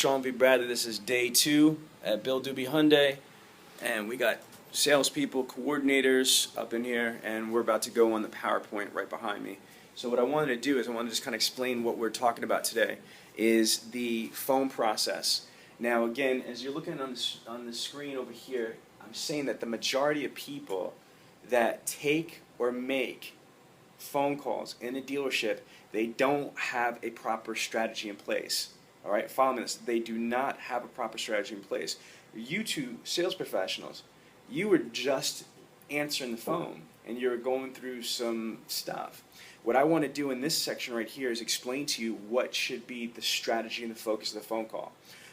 Sean V. Bradley. This is day 2 at Bill Doobie Hyundai, and we got salespeople, coordinators up in here, and we're about to go on the PowerPoint right behind me. So what I wanted to do is I wanted to just kind of explain what we're talking about today is the phone process. Now again, as you're looking on the screen over here, I'm saying that the majority of people that take or make phone calls in a dealership, they don't have a proper strategy in place. All right, follow me this. They do not have a proper strategy in place. You two sales professionals, you were just answering the phone and you're going through some stuff. What I want to do in this section right here is explain to you what should be the strategy and the focus of the phone call.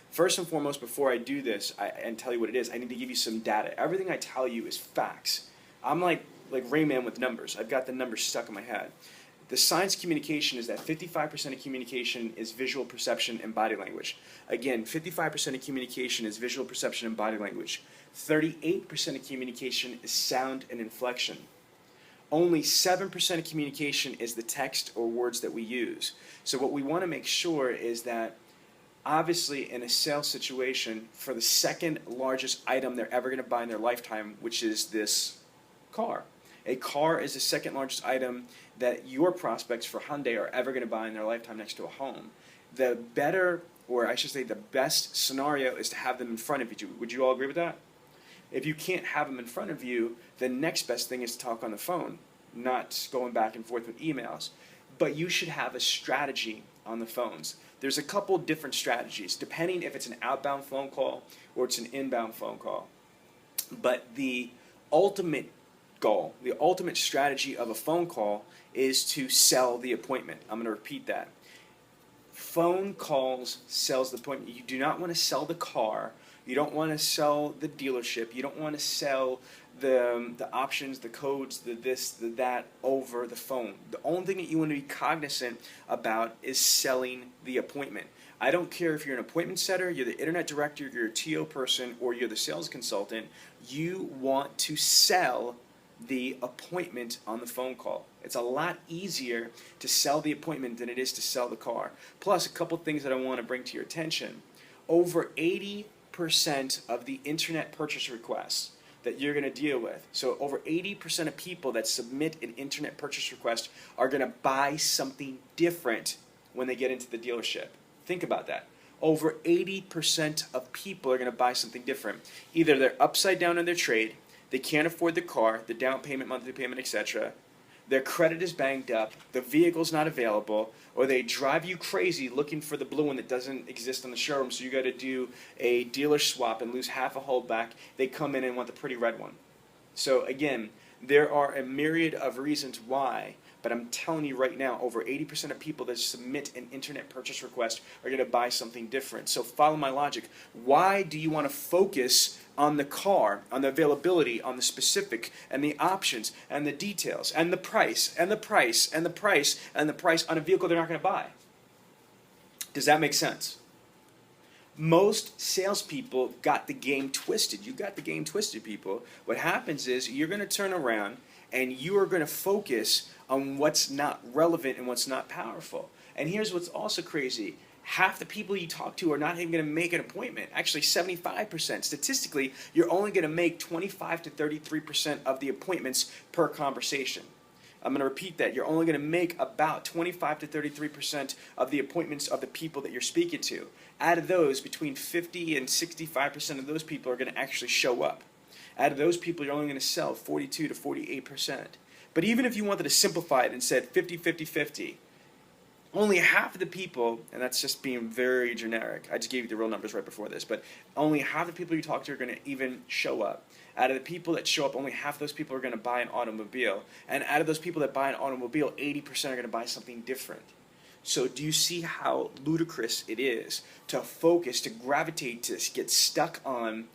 First and foremost, before I do this and tell you what it is, I need to give you some data. Everything I tell you is facts. I'm like Rayman with numbers. I've got the numbers stuck in my head. The science of communication is that 55% of communication is visual perception and body language. Again, 55% of communication is visual perception and body language. 38% of communication is sound and inflection. Only 7% of communication is the text or words that we use. So what we want to make sure is that obviously in a sales situation, for the second largest item they're ever going to buy in their lifetime, which is this car. A car is the second largest item that your prospects for Hyundai are ever going to buy in their lifetime next to a home. The better, or I should say the best scenario is to have them in front of you. Would you all agree with that? If you can't have them in front of you, the next best thing is to talk on the phone, not going back and forth with emails. But you should have a strategy on the phones. There's a couple different strategies, depending if it's an outbound phone call or it's an inbound phone call. But the ultimate goal, the ultimate strategy of a phone call is to sell the appointment. I'm going to repeat that. Phone calls sells the appointment. You do not want to sell the car. You don't want to sell the dealership. You don't want to sell the options, the codes, the this, the that over the phone. The only thing that you want to be cognizant about is selling the appointment. I don't care if you're an appointment setter, you're the internet director, you're a TO person, or you're the sales consultant. You want to sell the appointment on the phone call. It's a lot easier to sell the appointment than it is to sell the car. Plus, a couple things that I want to bring to your attention. Over 80% of the internet purchase requests that you're going to deal with, so over 80% of people that submit an internet purchase request are going to buy something different when they get into the dealership. Think about that. Over 80% of people are going to buy something different. Either they're upside down in their trade, they can't afford the car, the down payment, monthly payment, etc. Their credit is banged up, the vehicle's not available, or they drive you crazy looking for the blue one that doesn't exist on the showroom, so you got to do a dealer swap and lose half a holdback. They come in and want the pretty red one. So again, there are a myriad of reasons why, but I'm telling you right now, over 80% of people that submit an internet purchase request are going to buy something different. So follow my logic. Why do you want to focus on the car, on the availability, on the specific, and the options, and the details, and the price, and the price, and the price, and the price on a vehicle they're not going to buy? Does that make sense? Most salespeople got the game twisted. You got the game twisted, people. What happens is you're going to turn around and you are going to focus on what's not relevant and what's not powerful. And here's what's also crazy. Half the people you talk to are not even going to make an appointment. Actually, 75%. Statistically, you're only going to make 25 to 33% of the appointments per conversation. I'm going to repeat that. You're only going to make about 25 to 33% of the appointments of the people that you're speaking to. Out of those, between 50 and 65% of those people are going to actually show up. Out of those people, you're only going to sell 42 to 48%. But even if you wanted to simplify it and said 50, 50, 50, only half of the people, and that's just being very generic, I just gave you the real numbers right before this, but only half the people you talk to are going to even show up. Out of the people that show up, only half of those people are going to buy an automobile. And out of those people that buy an automobile, 80% are going to buy something different. So do you see how ludicrous it is to focus, to gravitate, to get stuck on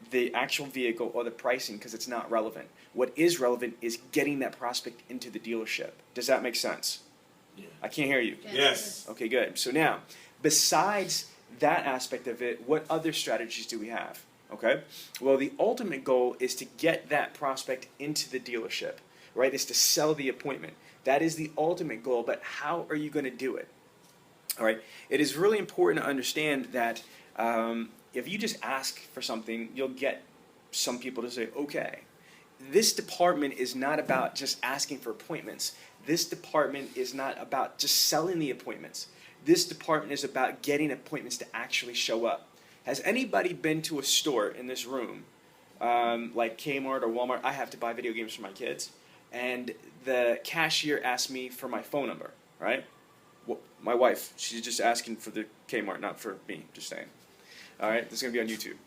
the actual vehicle or the pricing because it's not relevant? What is relevant is getting that prospect into the dealership. Does that make sense? Yeah. I can't hear you. Yes. Okay, good. So now, besides that aspect of it, what other strategies do we have? Okay? Well, the ultimate goal is to get that prospect into the dealership, right? Is to sell the appointment. That is the ultimate goal, but how are you going to do it? All right. It is really important to understand that if you just ask for something, you'll get some people to say, okay. This department is not about just asking for appointments. This department is not about just selling the appointments. This department is about getting appointments to actually show up. Has anybody been to a store in this room, like Kmart or Walmart? I have to buy video games for my kids. And the cashier asked me for my phone number, right? Well, my wife, she's just asking for the Kmart, not for me, just saying. All right, this is going to be on YouTube.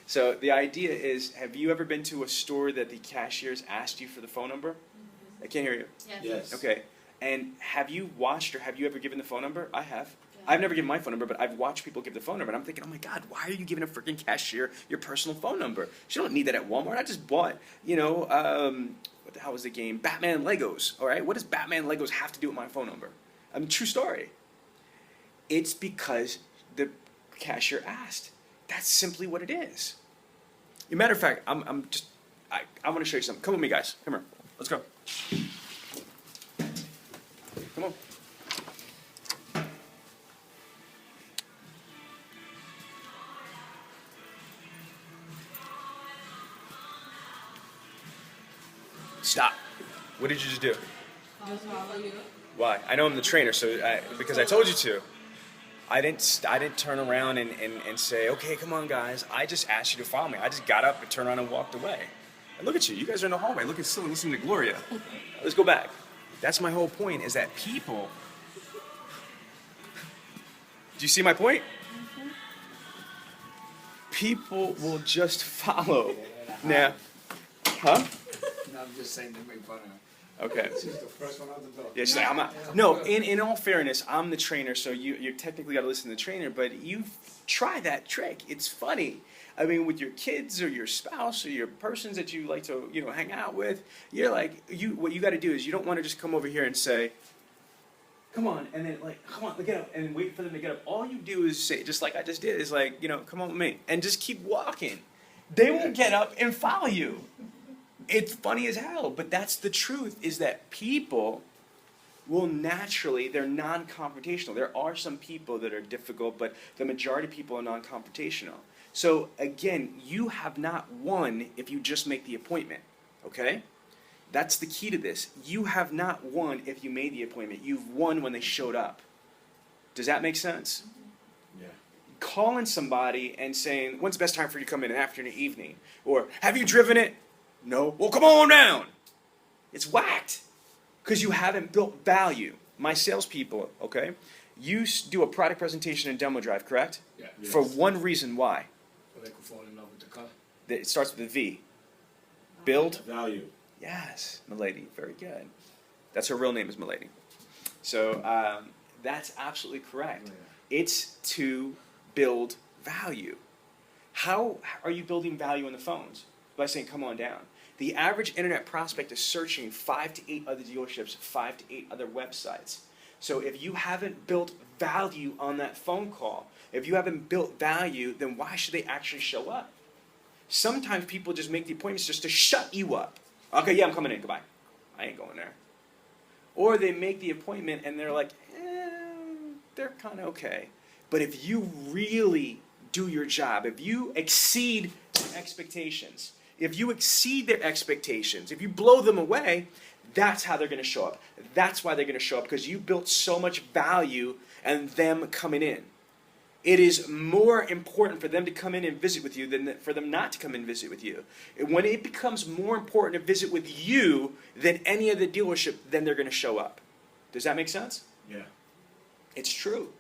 So the idea is, have you ever been to a store that the cashiers asked you for the phone number? Mm-hmm. I can't hear you. Yes. Okay. And have you watched or have you ever given the phone number? I have. Yeah. I've never given my phone number, but I've watched people give the phone number. And I'm thinking, oh my God, why are you giving a freaking cashier your personal phone number? You don't need that at Walmart. I just bought, what the hell was the game? Batman Legos. All right. What does Batman Legos have to do with my phone number? I mean, true story. It's because the cashier asked. That's simply what it is. As a matter of fact, I want to show you something. Come with me, guys. Come here. Let's go. Come on. Stop. What did you just do? Why? I know I'm the trainer, so because I told you to. I didn't turn around and say, okay, come on, guys. I just asked you to follow me. I just got up and turned around and walked away. And look at you. You guys are in the hallway. Look at Syl and listen to Gloria. Let's go back. That's my whole point, is that people... Do you see my point? Mm-hmm. People will just follow. Now, huh? No, I'm just saying to make fun of her. Okay. She's the first one out the door. Yeah, she's like, I'm not. No, in all fairness, I'm the trainer, so you technically got to listen to the trainer, but you try that trick. It's funny. I mean, with your kids or your spouse or your persons that you like to, hang out with, you're like, what you got to do is you don't want to just come over here and say, come on, and then come on, get up, and wait for them to get up. All you do is say, just like I just did, is like, come on with me, and just keep walking. They will get up and follow you. It's funny as hell, but that's the truth, is that people will naturally, they're non-confrontational. There are some people that are difficult, but the majority of people are non-confrontational. So again, you have not won if you just make the appointment, okay? That's the key to this. You have not won if you made the appointment. You've won when they showed up. Does that make sense? Yeah. Calling somebody and saying, when's the best time for you to come in, afternoon, evening? Or, have you driven it? No. Well, come on down. It's whacked because you haven't built value. My salespeople, okay, you do a product presentation and demo drive, correct? Yeah. Yes. For one reason. Why? So they could fall in love with the car. It starts with a V. Build. Value. Yes, Milady. Very good. That's her real name is Milady. So that's absolutely correct. Yeah. It's to build value. How are you building value on the phones? By saying, come on down. The average internet prospect is searching 5 to 8 other dealerships, 5 to 8 other websites. So if you haven't built value on that phone call, if you haven't built value, then why should they actually show up? Sometimes people just make the appointments just to shut you up. Okay, yeah, I'm coming in. Goodbye. I ain't going there. Or they make the appointment and they're like, they're kind of okay. But if you really do your job, if you exceed expectations, if you exceed their expectations, if you blow them away, that's how they're going to show up. That's why they're going to show up, because you built so much value and them coming in. It is more important for them to come in and visit with you than for them not to come and visit with you. When it becomes more important to visit with you than any other dealership, then they're going to show up. Does that make sense? Yeah. It's true.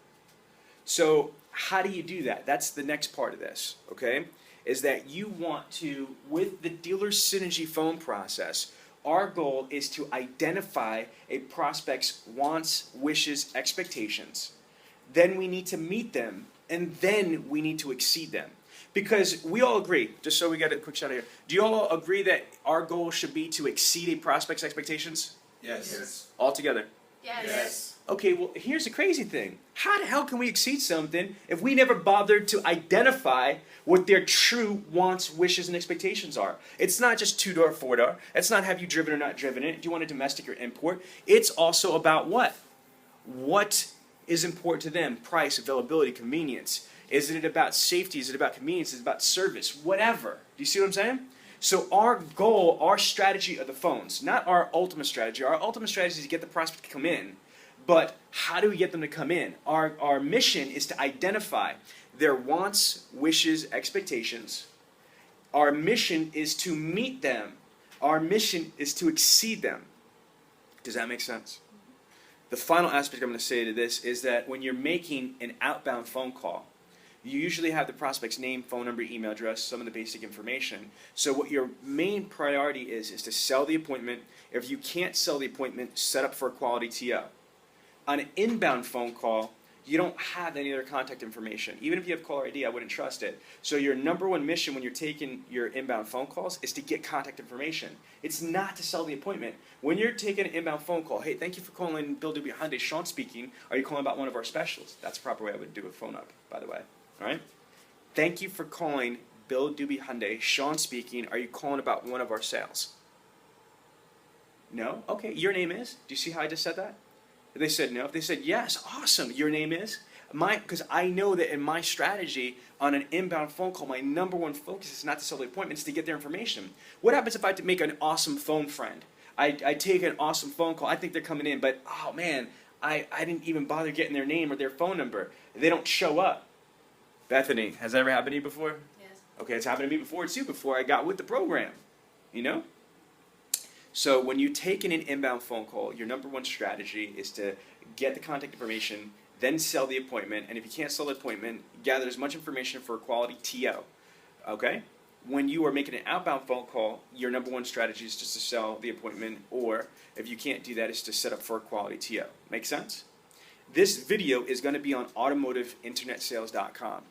So how do you do that? That's the next part of this, okay? Is that you want to, with the dealer synergy phone process, our goal is to identify a prospect's wants, wishes, expectations. Then we need to meet them, and then we need to exceed them. Because we all agree, just so we get a quick shout out here, do you all agree that our goal should be to exceed a prospect's expectations? Yes. All together? Yes. Okay, well, here's the crazy thing. How the hell can we exceed something if we never bothered to identify what their true wants, wishes, and expectations are? It's not just two-door, four-door. It's not have you driven or not driven it. Do you want a domestic or import? It's also about what? What is important to them? Price, availability, convenience. Is it about safety? Is it about convenience? Is it about service? Whatever. Do you see what I'm saying? So our goal, our strategy of the phones, not our ultimate strategy. Our ultimate strategy is to get the prospect to come in. But how do we get them to come in? Our mission is to identify their wants, wishes, expectations. Our mission is to meet them. Our mission is to exceed them. Does that make sense? The final aspect I'm going to say to this is that when you're making an outbound phone call, you usually have the prospect's name, phone number, email address, some of the basic information. So what your main priority is to sell the appointment. If you can't sell the appointment, set up for a quality TO. On an inbound phone call, you don't have any other contact information. Even if you have caller ID, I wouldn't trust it. So your number one mission when you're taking your inbound phone calls is to get contact information. It's not to sell the appointment. When you're taking an inbound phone call, hey, thank you for calling Bill Doobie Hyundai, Sean speaking. Are you calling about one of our specials? That's the proper way I would do a phone up, by the way. All right? Thank you for calling Bill Doobie Hyundai, Sean speaking. Are you calling about one of our sales? No? Okay, your name is? Do you see how I just said that? If they said no, if they said yes, awesome, your name is? Because I know that in my strategy on an inbound phone call, my number one focus is not to sell the appointment, it's to get their information. What happens if I make an awesome phone friend? I take an awesome phone call, I think they're coming in, but oh man, I didn't even bother getting their name or their phone number. They don't show up. Bethany, has that ever happened to you before? Yes. Okay, it's happened to me before too, before I got with the program, you know? So when you take in an inbound phone call, your number one strategy is to get the contact information, then sell the appointment, and if you can't sell the appointment, gather as much information for a quality TO, okay? When you are making an outbound phone call, your number one strategy is just to sell the appointment, or if you can't do that, it's to set up for a quality TO. Make sense? This video is going to be on automotiveinternetsales.com.